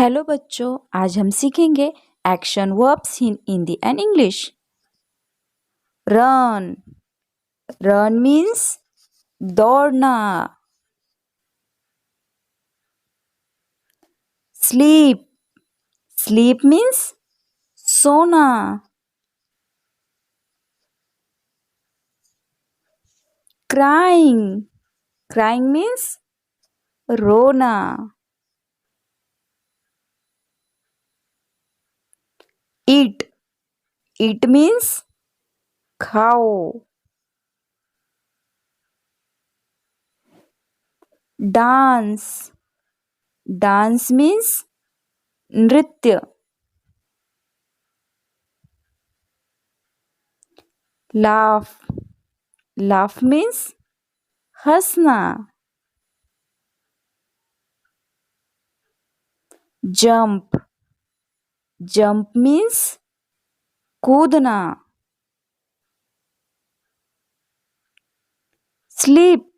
Hello बच्चों, आज हम सीखेंगे action verbs in Hindi and English. Run. Run means दौड़ना। स्लीप। स्लीप मीन्स सोना। क्राइंग। क्राइंग मीन्स रोना। ईट। ईट मीन्स खाओ। डांस। डांस मीन्स नृत्य। लाफ। लाफ मीन्स हंसना। जंप। जंप मीन्स कूदना। स्लीप।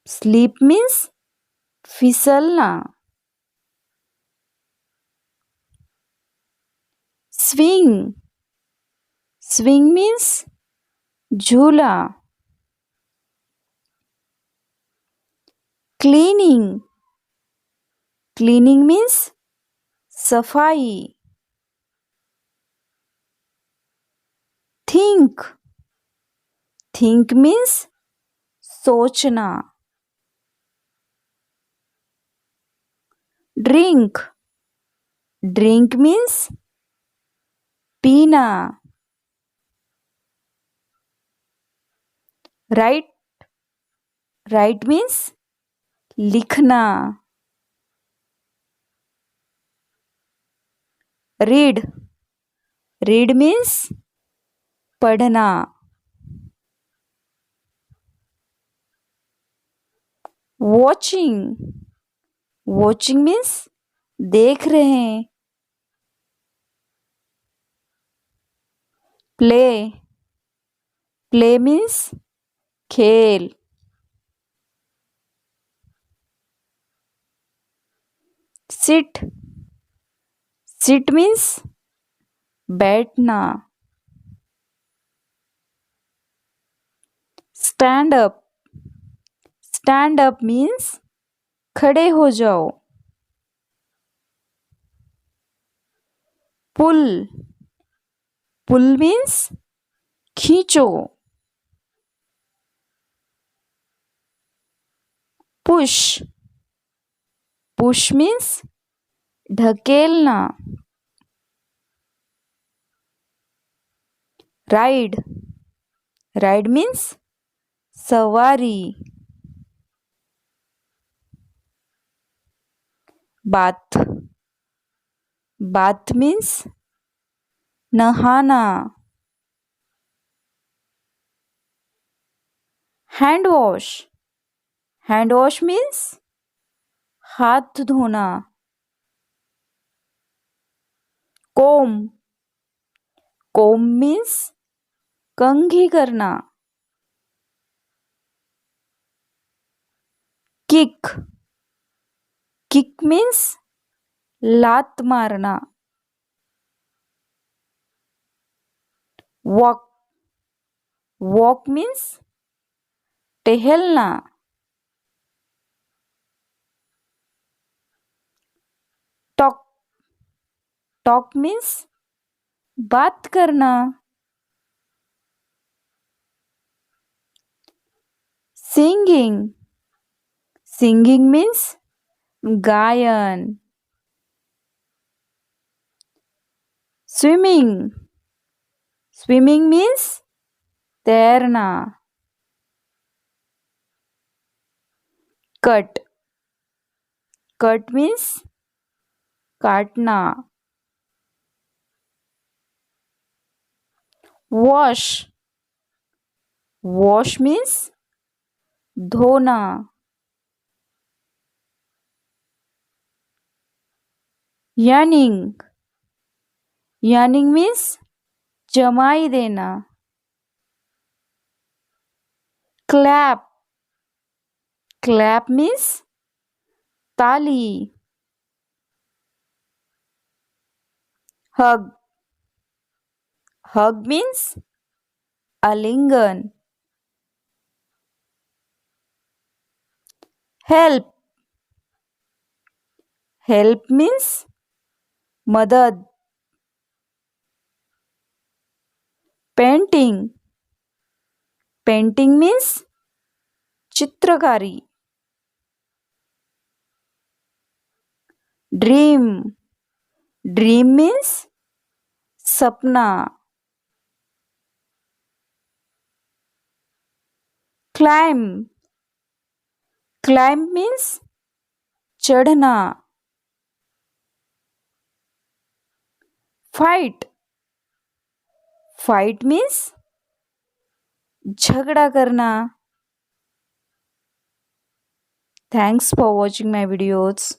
स्लीप मीन्स फिसलना। स्विंग। स्विंग मीन्स झूला। Cleaning. Cleaning means सफाई। थिंक। थिंक मीन्स सोचना। ड्रिंक। ड्रिंक मीन्स पीना। राइट। राइट मीन्स लिखना। रीड। रीड मीन्स पढ़ना। वॉचिंग। वॉचिंग मीन्स देख रहे हैं। प्ले। प्ले मीन्स खेल। सिट। सिट मीन्स बैठना। Stand up. Stand up means खड़े हो जाओ। पुल। पुल मीन्स खींचो। पुश। पुश मीन्स ढकेलना। राइड। राइड मीन्स सवारी। बाथ। बाथ मीन्स नहाना। Hand wash. Hand wash means हाथ धोना। कोम। कोम मीन्स कंघी करना। किक। किक मीन्स लात मारना। वॉक। वॉक मीन्स टहलना। टॉक। टॉक मीन्स बात करना। सिंगिंग। सिंगिंग मीन्स गायन। स्विमिंग। स्विमिंग मीन्स तैरना। कट। कट मीन्स काटना। वॉश। वॉश मीन्स धोना। यार्निंग। यार्निंग मीन्स जमाई देना। क्लैप। क्लैप मीन्स ताली। Hug. Hug means आलिंगन. Help. Help means मदद. Painting. Painting means चित्रकारी. Dream. Dream means सपना. Climb. Climb means चढ़ना. Fight. Fight means झगड़ा करना. Thanks for watching my videos.